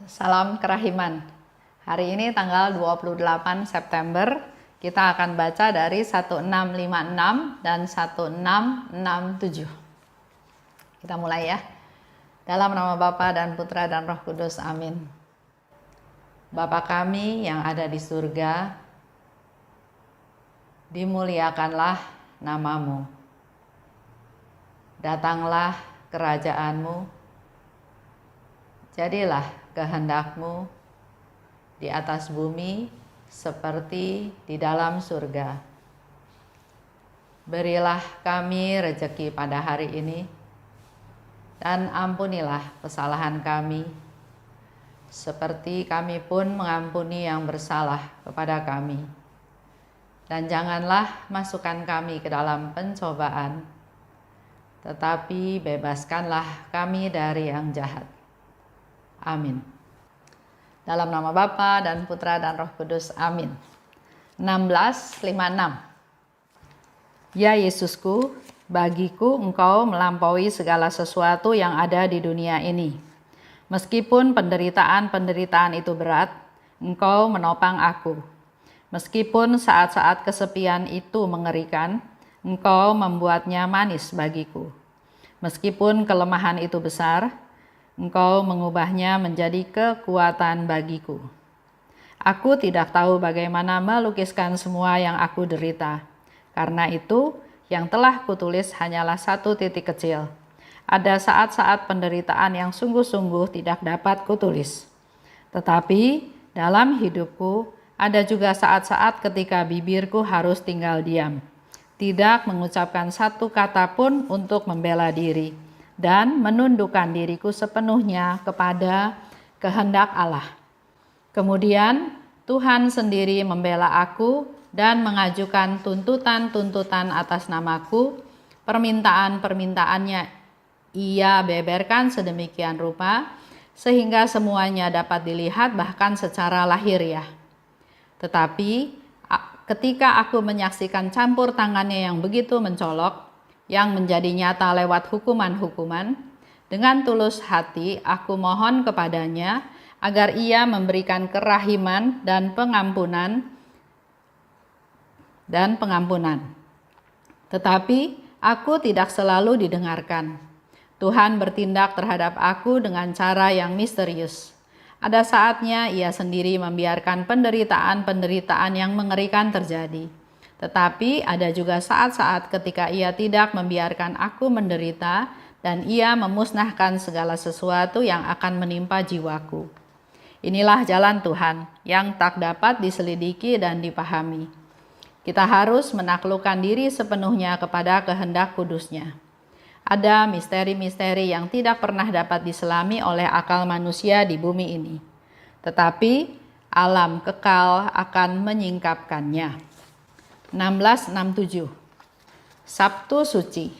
Salam kerahiman. Hari ini tanggal 28 September, kita akan baca dari 1656 dan 1667. Kita mulai ya. Dalam nama Bapa dan Putra dan Roh Kudus, amin. Bapa kami yang ada di surga, dimuliakanlah namamu. Datanglah kerajaanmu, jadilah kehendakmu di atas bumi seperti di dalam surga. Berilah kami rejeki pada hari ini, dan ampunilah kesalahan kami, seperti kami pun mengampuni yang bersalah kepada kami. Dan janganlah masukkan kami ke dalam pencobaan, tetapi bebaskanlah kami dari yang jahat. Amin. Dalam nama Bapa dan Putra dan Roh Kudus, amin. 1656. Ya Yesusku, bagiku Engkau melampaui segala sesuatu yang ada di dunia ini. Meskipun penderitaan-penderitaan itu berat, Engkau menopang aku. Meskipun saat-saat kesepian itu mengerikan, Engkau membuatnya manis bagiku. Meskipun kelemahan itu besar, Engkau mengubahnya menjadi kekuatan bagiku. Aku tidak tahu bagaimana melukiskan semua yang aku derita. Karena itu, yang telah kutulis hanyalah satu titik kecil. Ada saat-saat penderitaan yang sungguh-sungguh tidak dapat kutulis. Tetapi dalam hidupku ada juga saat-saat ketika bibirku harus tinggal diam, tidak mengucapkan satu kata pun untuk membela diri, dan menundukkan diriku sepenuhnya kepada kehendak Allah. Kemudian Tuhan sendiri membela aku dan mengajukan tuntutan-tuntutan atas namaku. Permintaan-permintaannya Ia beberkan sedemikian rupa sehingga semuanya dapat dilihat bahkan secara lahiriah. Tetapi ketika aku menyaksikan campur tangannya yang begitu mencolok, yang menjadi nyata lewat hukuman-hukuman, dengan tulus hati aku mohon kepadanya agar Ia memberikan kerahiman dan pengampunan. Tetapi aku tidak selalu didengarkan. Tuhan bertindak terhadap aku dengan cara yang misterius. Ada saatnya Ia sendiri membiarkan penderitaan-penderitaan yang mengerikan terjadi. Tetapi ada juga saat-saat ketika Ia tidak membiarkan aku menderita dan Ia memusnahkan segala sesuatu yang akan menimpa jiwaku. Inilah jalan Tuhan yang tak dapat diselidiki dan dipahami. Kita harus menaklukkan diri sepenuhnya kepada kehendak kudusnya. Ada misteri-misteri yang tidak pernah dapat diselami oleh akal manusia di bumi ini. Tetapi alam kekal akan menyingkapkannya. 1667. Sabtu Suci.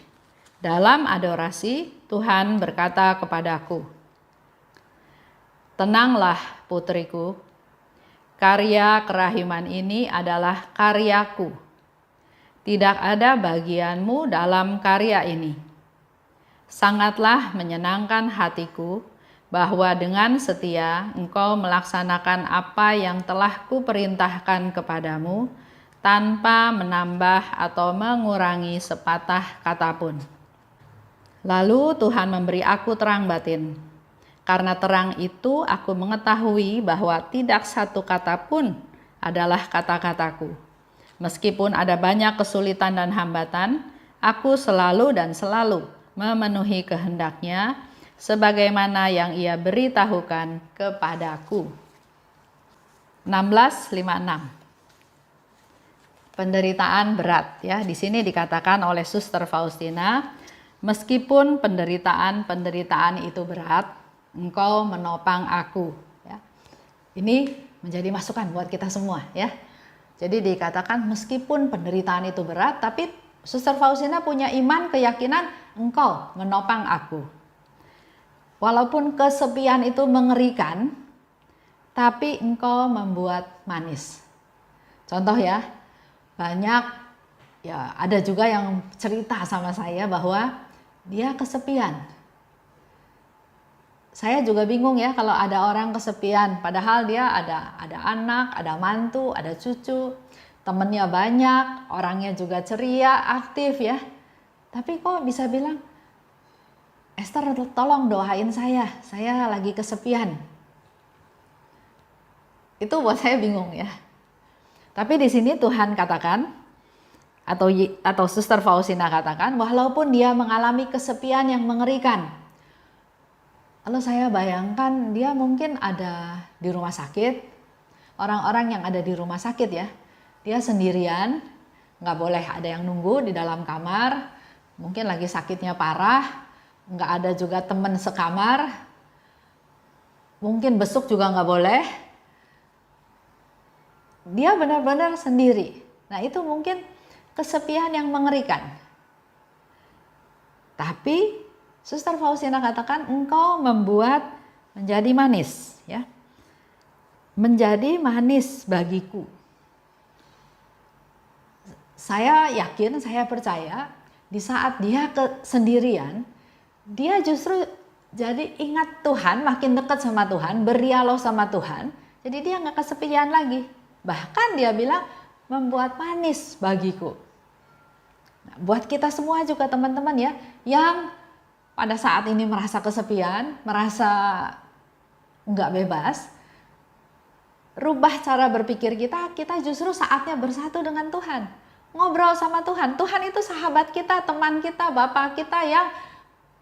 Dalam adorasi, Tuhan berkata kepadaku, "Tenanglah putriku, karya kerahiman ini adalah karyaku. Tidak ada bagianmu dalam karya ini. Sangatlah menyenangkan hatiku bahwa dengan setia engkau melaksanakan apa yang telah kuperintahkan kepadamu, tanpa menambah atau mengurangi sepatah kata pun." Lalu Tuhan memberi aku terang batin. Karena terang itu aku mengetahui bahwa tidak satu kata pun adalah kata-kataku. Meskipun ada banyak kesulitan dan hambatan, aku selalu dan selalu memenuhi kehendaknya sebagaimana yang Ia beritahukan kepadaku. 1656. Penderitaan berat ya. Di sini dikatakan oleh Suster Faustina, meskipun penderitaan itu berat, Engkau menopang aku ya. Ini menjadi masukan buat kita semua ya. Jadi dikatakan meskipun penderitaan itu berat, tapi Suster Faustina punya iman, keyakinan Engkau menopang aku. Walaupun kesepian itu mengerikan, tapi Engkau membuat manis. Contoh ya, banyak ya, ada juga yang cerita sama saya bahwa dia kesepian. Saya juga bingung ya kalau ada orang kesepian, padahal dia ada anak, ada mantu, ada cucu, temennya banyak, orangnya juga ceria, aktif ya. Tapi kok bisa bilang, Esther tolong doain saya lagi kesepian. Itu buat saya bingung ya. Tapi di sini Tuhan katakan, atau Suster Faustina katakan, walaupun dia mengalami kesepian yang mengerikan. Lalu saya bayangkan dia mungkin ada di rumah sakit, orang-orang yang ada di rumah sakit ya, dia sendirian, nggak boleh ada yang nunggu di dalam kamar, mungkin lagi sakitnya parah, nggak ada juga teman sekamar, mungkin besuk juga nggak boleh, dia benar-benar sendiri. Nah itu mungkin kesepian yang mengerikan. Tapi Suster Faustina katakan, engkau membuat menjadi manis, ya, menjadi manis bagiku. Saya yakin, saya percaya, di saat dia sendirian, dia justru jadi ingat Tuhan, makin dekat sama Tuhan, berdialog sama Tuhan, jadi dia nggak kesepian lagi. Bahkan dia bilang, membuat manis bagiku. Nah, buat kita semua juga teman-teman ya, yang pada saat ini merasa kesepian, merasa nggak bebas, rubah cara berpikir kita justru saatnya bersatu dengan Tuhan. Ngobrol sama Tuhan. Tuhan itu sahabat kita, teman kita, Bapa kita yang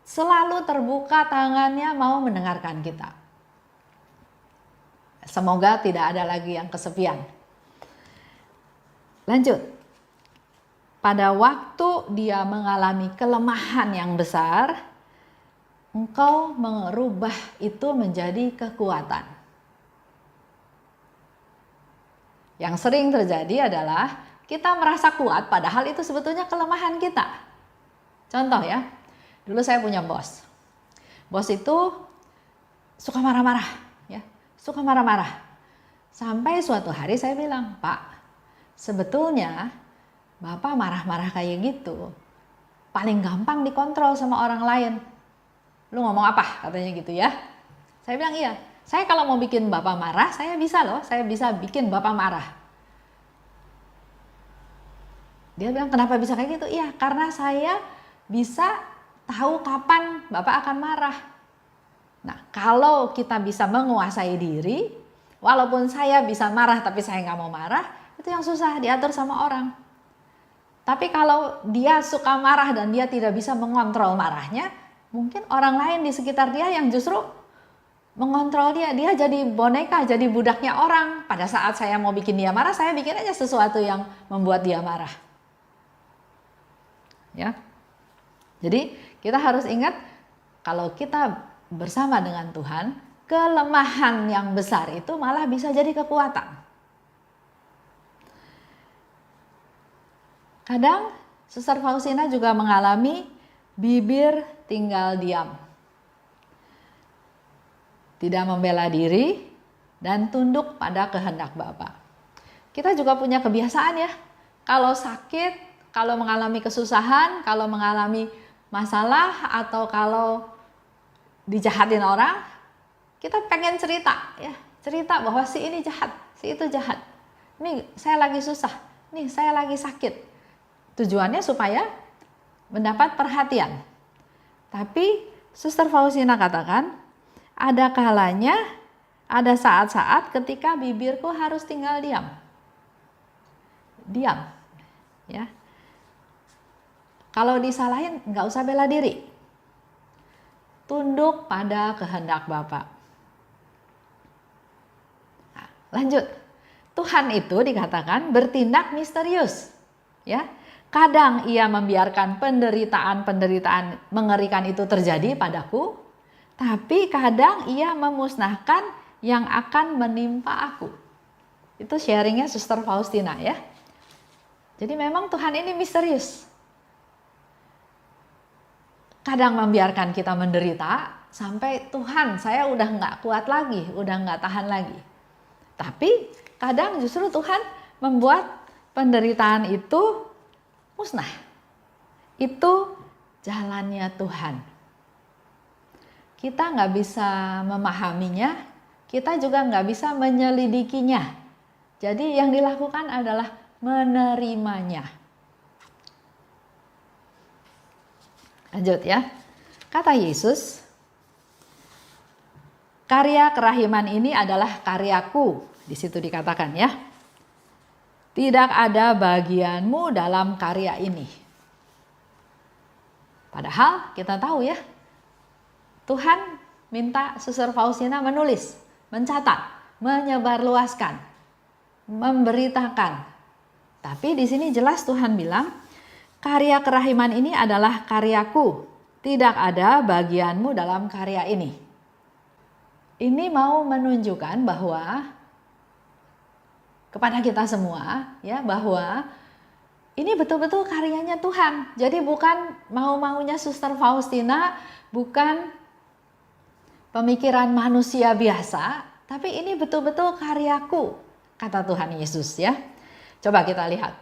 selalu terbuka tangannya mau mendengarkan kita. Semoga tidak ada lagi yang kesepian. Lanjut. Pada waktu dia mengalami kelemahan yang besar, engkau merubah itu menjadi kekuatan. Yang sering terjadi adalah kita merasa kuat padahal itu sebetulnya kelemahan kita. Contoh ya, dulu saya punya bos. Bos itu suka marah-marah, ya, suka marah-marah. Sampai suatu hari saya bilang, Pak, sebetulnya Bapak marah-marah kayak gitu paling gampang dikontrol sama orang lain. Lu ngomong apa? Katanya gitu ya. Saya bilang iya. Saya kalau mau bikin Bapak marah, saya bisa loh. Saya bisa bikin Bapak marah. Dia bilang kenapa bisa kayak gitu? Iya, karena saya bisa tahu kapan Bapak akan marah. Nah, kalau kita bisa menguasai diri, walaupun saya bisa marah tapi saya nggak mau marah, itu yang susah diatur sama orang. Tapi kalau dia suka marah dan dia tidak bisa mengontrol marahnya, mungkin orang lain di sekitar dia yang justru mengontrol dia. Dia jadi boneka, jadi budaknya orang. Pada saat saya mau bikin dia marah, saya bikin aja sesuatu yang membuat dia marah. Ya. Jadi kita harus ingat, kalau kita bersama dengan Tuhan, kelemahan yang besar itu malah bisa jadi kekuatan. Kadang Suster Faustina juga mengalami bibir tinggal diam, tidak membela diri, dan tunduk pada kehendak Bapa. Kita juga punya kebiasaan ya, kalau sakit, kalau mengalami kesusahan, kalau mengalami masalah, atau kalau dijahatin orang, kita pengen cerita ya, cerita bahwa si ini jahat, si itu jahat. Nih saya lagi susah, nih saya lagi sakit. Tujuannya supaya mendapat perhatian. Tapi Suster Faustina katakan, ada kalanya, ada saat-saat ketika bibirku harus tinggal diam. Diam. Ya. Kalau disalahin nggak usah bela diri. Tunduk pada kehendak Bapa. Nah, lanjut. Tuhan itu dikatakan bertindak misterius. Ya. Kadang ia membiarkan penderitaan mengerikan itu terjadi padaku, tapi kadang ia memusnahkan yang akan menimpa aku. Itu sharingnya Suster Faustina ya. Jadi memang Tuhan ini misterius. Kadang membiarkan kita menderita sampai Tuhan, saya udah nggak kuat lagi, udah nggak tahan lagi. Tapi kadang justru Tuhan membuat penderitaan itu musnah. Itu jalannya Tuhan. kita nggak bisa memahaminya, kita juga nggak bisa menyelidikinya. Jadi yang dilakukan adalah menerimanya. Lanjut ya. Kata Yesus, karya kerahiman ini adalah karyaku. Di situ dikatakan ya. Tidak ada bagianmu dalam karya ini. Padahal kita tahu ya, Tuhan minta Suster Faustina menulis, mencatat, menyebarluaskan, memberitakan. Tapi di sini jelas Tuhan bilang, karya kerahiman ini adalah karyaku. Tidak ada bagianmu dalam karya ini. Ini mau menunjukkan bahwa kepada kita semua ya, bahwa ini betul-betul karyanya Tuhan. Jadi bukan mau-maunya Suster Faustina, bukan pemikiran manusia biasa, tapi ini betul-betul karyaku, kata Tuhan Yesus ya. Coba kita lihat.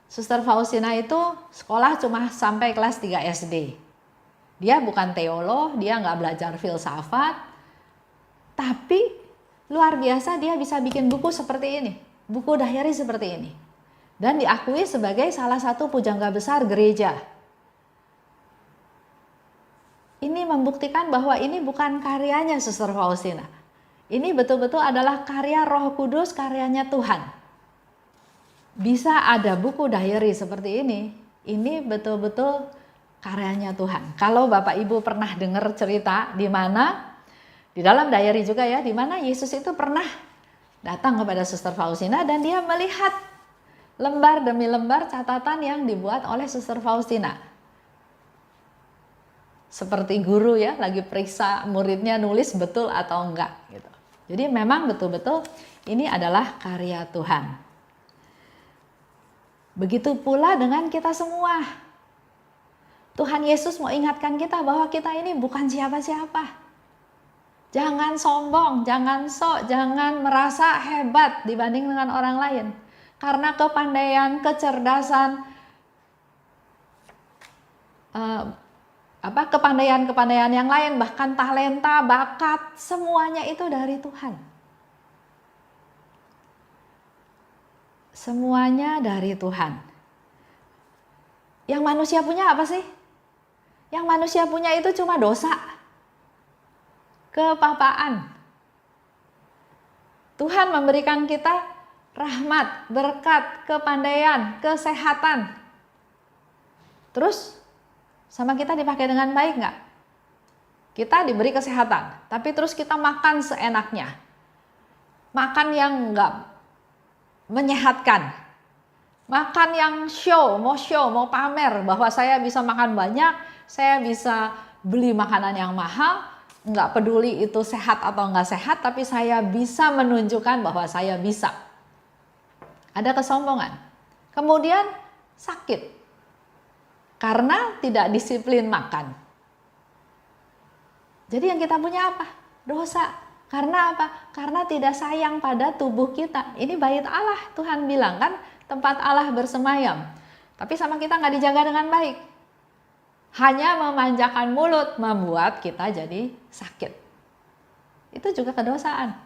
Suster Faustina itu sekolah cuma sampai kelas 3 SD. Dia bukan teolog, dia nggak belajar filsafat, tapi luar biasa dia bisa bikin buku seperti ini. Buku diary seperti ini. Dan diakui sebagai salah satu pujangga besar gereja. Ini membuktikan bahwa ini bukan karyanya Suster Faustina. Ini betul-betul adalah karya Roh Kudus, karyanya Tuhan. Bisa ada buku diary seperti ini betul-betul karyanya Tuhan. Kalau Bapak Ibu pernah dengar cerita di mana, di dalam diary juga ya, di mana Yesus itu pernah datang kepada Suster Faustina dan dia melihat lembar demi lembar catatan yang dibuat oleh Suster Faustina. Seperti guru ya, lagi periksa muridnya nulis betul atau enggak gitu. Jadi memang betul-betul ini adalah karya Tuhan. Begitu pula dengan kita semua. Tuhan Yesus mau ingatkan kita bahwa kita ini bukan siapa-siapa. Jangan sombong, jangan sok, jangan merasa hebat dibanding dengan orang lain. Karena kepandaian, kecerdasan, kepandaian yang lain, bahkan talenta, bakat, semuanya itu dari Tuhan. Semuanya dari Tuhan. Yang manusia punya apa sih? Yang manusia punya itu cuma dosa, kepapaan. Tuhan memberikan kita rahmat, berkat, kepandaian, kesehatan. Terus sama kita dipakai dengan baik nggak? Kita diberi kesehatan, tapi terus kita makan seenaknya. Makan yang nggak menyehatkan. Makan yang show, mau pamer bahwa saya bisa makan banyak, saya bisa beli makanan yang mahal, nggak peduli itu sehat atau nggak sehat, tapi saya bisa menunjukkan bahwa saya bisa. Ada kesombongan. Kemudian sakit karena tidak disiplin makan. Jadi yang kita punya apa? Dosa. Karena apa? Karena tidak sayang pada tubuh kita. Ini bait Allah, Tuhan bilang kan, tempat Allah bersemayam. Tapi sama kita nggak dijaga dengan baik. Hanya memanjakan mulut membuat kita jadi sakit. Itu juga kedosaan.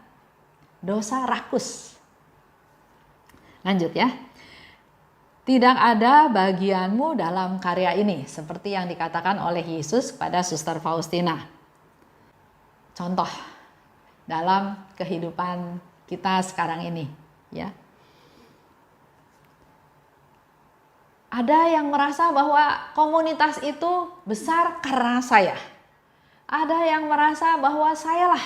Dosa rakus. Lanjut ya. Tidak ada bagianmu dalam karya ini, seperti yang dikatakan oleh Yesus kepada Suster Faustina. Contoh dalam kehidupan kita sekarang ini, ya. Ada yang merasa bahwa komunitas itu besar karena saya. Ada yang merasa bahwa sayalah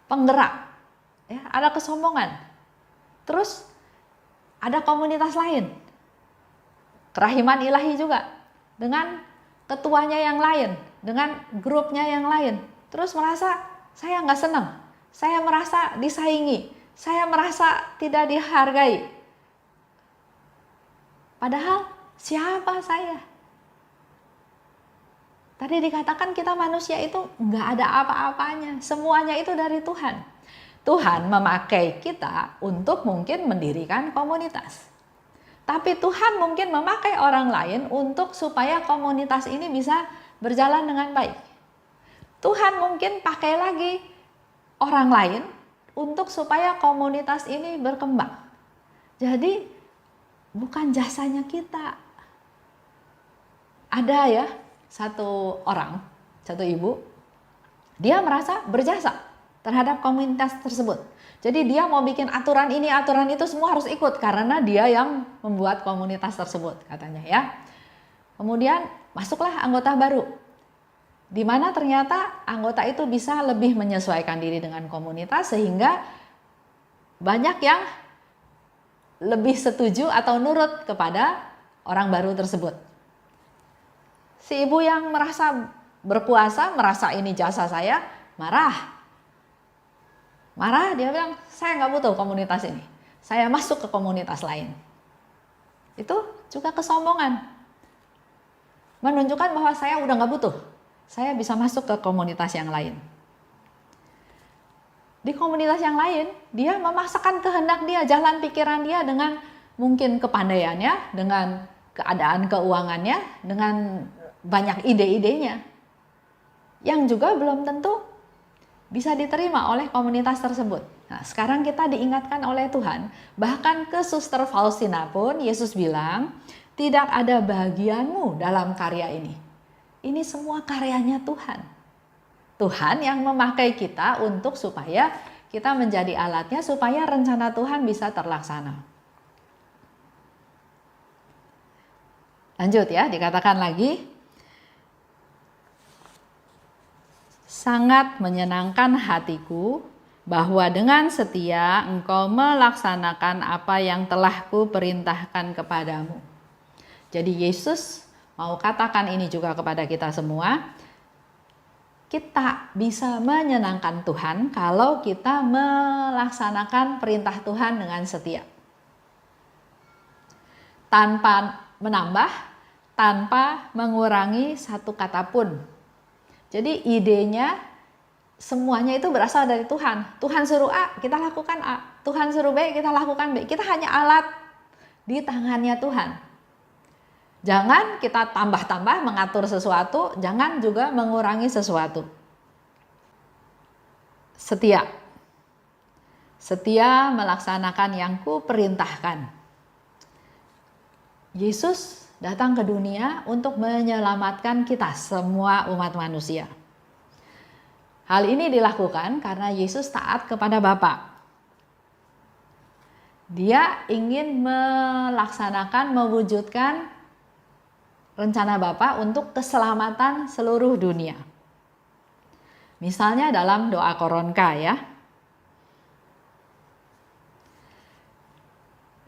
penggerak. Ya, ada kesombongan. Terus ada komunitas lain. Kerahiman Ilahi juga. Dengan ketuanya yang lain. Dengan grupnya yang lain. Terus merasa saya nggak senang. Saya merasa disaingi. Saya merasa tidak dihargai. Padahal siapa saya? Tadi dikatakan kita manusia itu nggak ada apa-apanya. Semuanya itu dari Tuhan. Tuhan memakai kita untuk mungkin mendirikan komunitas. Tapi Tuhan mungkin memakai orang lain untuk supaya komunitas ini bisa berjalan dengan baik. Tuhan mungkin pakai lagi orang lain untuk supaya komunitas ini berkembang. Jadi bukan jasanya kita. Ada ya satu orang, satu ibu, dia merasa berjasa terhadap komunitas tersebut. Jadi dia mau bikin aturan ini, aturan itu, semua harus ikut karena dia yang membuat komunitas tersebut katanya ya. Kemudian masuklah anggota baru, di mana ternyata anggota itu bisa lebih menyesuaikan diri dengan komunitas sehingga banyak yang lebih setuju atau nurut kepada orang baru tersebut. Si ibu yang merasa berkuasa, merasa ini jasa saya, marah, dia bilang, saya nggak butuh komunitas ini, saya masuk ke komunitas lain. Itu juga kesombongan, menunjukkan bahwa saya udah nggak butuh, saya bisa masuk ke komunitas yang lain. Di komunitas yang lain, dia memaksakan kehendak dia, jalan pikiran dia dengan mungkin kepandaiannya, dengan keadaan keuangannya, dengan banyak ide-idenya, yang juga belum tentu bisa diterima oleh komunitas tersebut. Nah, sekarang kita diingatkan oleh Tuhan, bahkan ke Suster Faustina pun Yesus bilang, tidak ada bagianmu dalam karya ini. Ini semua karyanya Tuhan. Tuhan yang memakai kita untuk supaya kita menjadi alatnya, supaya rencana Tuhan bisa terlaksana. Lanjut ya, dikatakan lagi, sangat menyenangkan hatiku bahwa dengan setia engkau melaksanakan apa yang telah kuperintahkan kepadamu. Jadi Yesus mau katakan ini juga kepada kita semua. Kita bisa menyenangkan Tuhan kalau kita melaksanakan perintah Tuhan dengan setia. Tanpa menambah, tanpa mengurangi satu kata pun. Jadi idenya semuanya itu berasal dari Tuhan. Tuhan suruh A, kita lakukan A. Tuhan suruh B, kita lakukan B. Kita hanya alat di tangannya Tuhan. Jangan kita tambah-tambah mengatur sesuatu, jangan juga mengurangi sesuatu. Setia. Setia melaksanakan yang kuperintahkan. Yesus datang ke dunia untuk menyelamatkan kita, semua umat manusia. Hal ini dilakukan karena Yesus taat kepada Bapa. Dia ingin melaksanakan, mewujudkan rencana Bapa untuk keselamatan seluruh dunia. Misalnya dalam doa Koronka ya.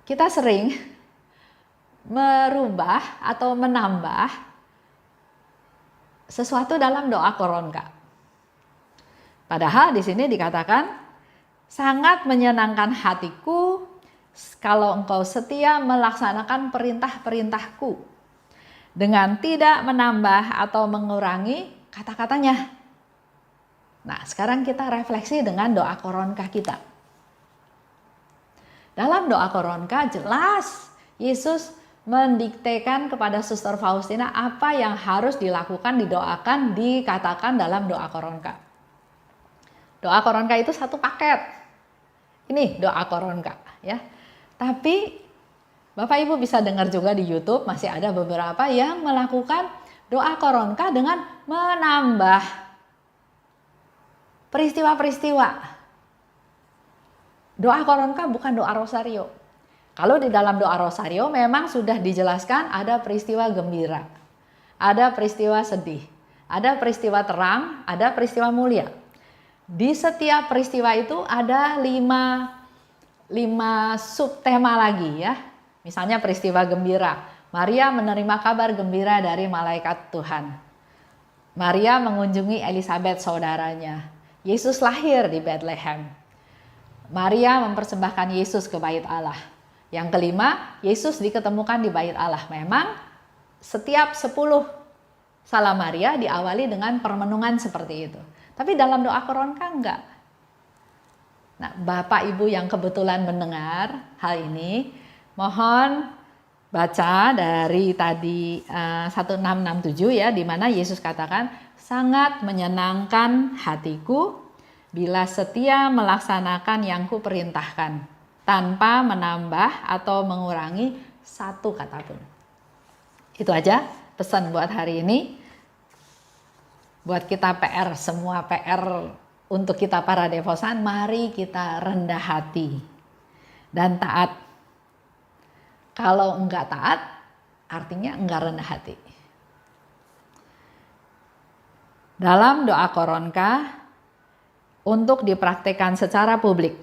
Kita sering merubah atau menambah sesuatu dalam doa Koronka. Padahal di sini dikatakan sangat menyenangkan hatiku kalau engkau setia melaksanakan perintah-perintahku dengan tidak menambah atau mengurangi kata-katanya. Nah, sekarang kita refleksi dengan doa Koronka kita. Dalam doa Koronka jelas Yesus mendiktekan kepada Suster Faustina apa yang harus dilakukan, didoakan, dikatakan dalam doa Koronka. Doa Koronka itu satu paket. Ini doa Koronka ya. Tapi Bapak Ibu bisa dengar juga di YouTube, masih ada beberapa yang melakukan doa Koronka dengan menambah peristiwa-peristiwa. Doa Koronka bukan doa rosario. Kalau di dalam doa rosario memang sudah dijelaskan ada peristiwa gembira, ada peristiwa sedih, ada peristiwa terang, ada peristiwa mulia. Di setiap peristiwa itu ada lima subtema lagi ya. Misalnya peristiwa gembira, Maria menerima kabar gembira dari malaikat Tuhan. Maria mengunjungi Elizabeth saudaranya. Yesus lahir di Bethlehem. Maria mempersembahkan Yesus ke bait Allah. Yang kelima, Yesus diketemukan di bait Allah. Memang setiap 10 Salam Maria diawali dengan permenungan seperti itu. Tapi dalam doa Koronka enggak. Nah, Bapak Ibu yang kebetulan mendengar hal ini, mohon baca dari tadi 1667 ya, di mana Yesus katakan, sangat menyenangkan hatiku bila setia melaksanakan yang kuperintahkan, tanpa menambah atau mengurangi satu kata pun. Itu aja pesan buat hari ini. Buat kita PR, semua PR untuk kita para devosan, mari kita rendah hati dan taat. Kalau enggak taat, artinya enggak rendah hati. Dalam doa Koronka, untuk dipraktikkan secara publik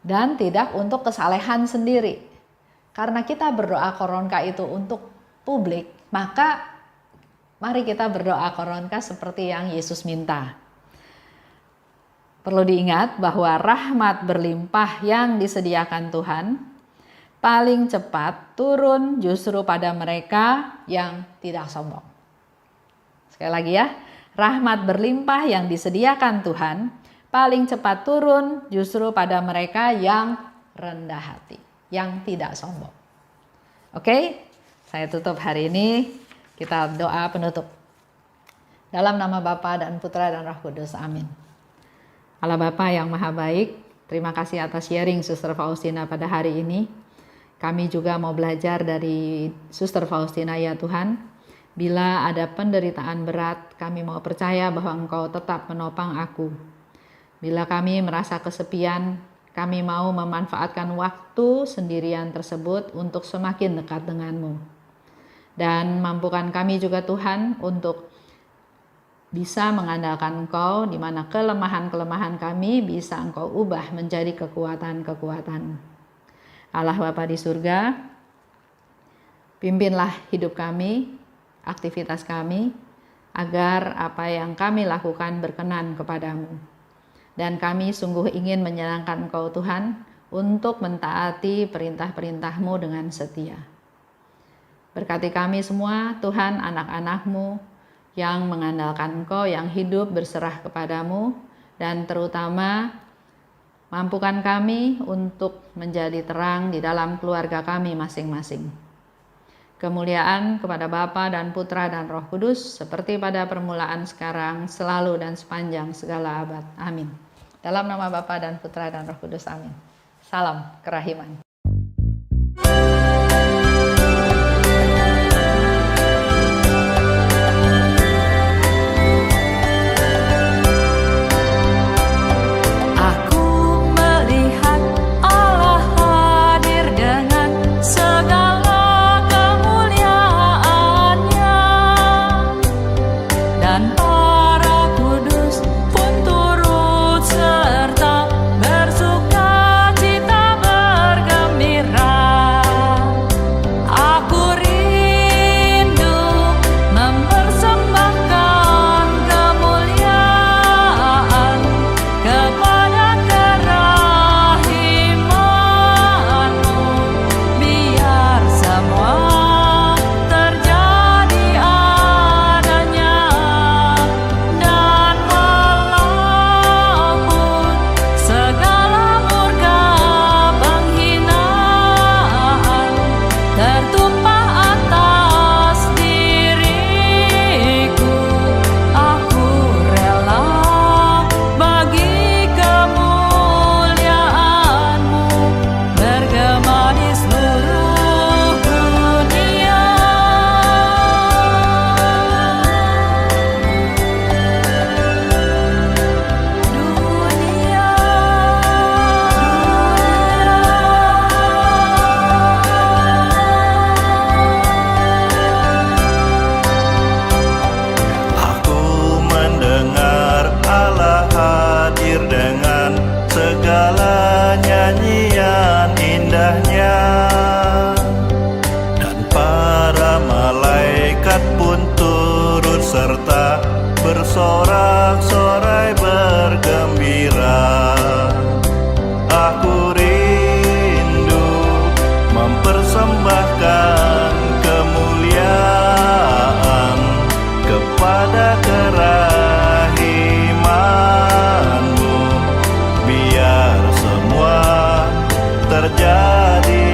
dan tidak untuk kesalehan sendiri. Karena kita berdoa Koronka itu untuk publik, maka mari kita berdoa Koronka seperti yang Yesus minta. Perlu diingat bahwa rahmat berlimpah yang disediakan Tuhan paling cepat turun justru pada mereka yang tidak sombong. Sekali lagi ya, rahmat berlimpah yang disediakan Tuhan paling cepat turun justru pada mereka yang rendah hati, yang tidak sombong. Oke, saya tutup hari ini, kita doa penutup. Dalam nama Bapa dan Putra dan Roh Kudus, amin. Allah Bapa yang Maha Baik, terima kasih atas sharing Suster Faustina pada hari ini. Kami juga mau belajar dari Suster Faustina ya Tuhan. Bila ada penderitaan berat, kami mau percaya bahwa Engkau tetap menopang aku. Bila kami merasa kesepian, kami mau memanfaatkan waktu sendirian tersebut untuk semakin dekat denganmu. Dan mampukan kami juga Tuhan untuk bisa mengandalkan Engkau, di mana kelemahan-kelemahan kami bisa Engkau ubah menjadi kekuatan-kekuatan. Allah Bapa di surga, pimpinlah hidup kami, aktivitas kami, agar apa yang kami lakukan berkenan kepadamu. Dan kami sungguh ingin menyenangkan Engkau Tuhan untuk mentaati perintah-perintah-Mu dengan setia. Berkati kami semua Tuhan, anak-anak-Mu yang mengandalkan Engkau, yang hidup berserah kepadamu, dan terutama mampukan kami untuk menjadi terang di dalam keluarga kami masing-masing. Kemuliaan kepada Bapa dan Putra dan Roh Kudus, seperti pada permulaan, sekarang, selalu dan sepanjang segala abad. Amin. Dalam nama Bapa dan Putra dan Roh Kudus, amin. Salam kerahiman. bersorak-sorai bergembira. Aku rindu mempersembahkan kemuliaan kepada kerahiman-Mu, biar semua terjadi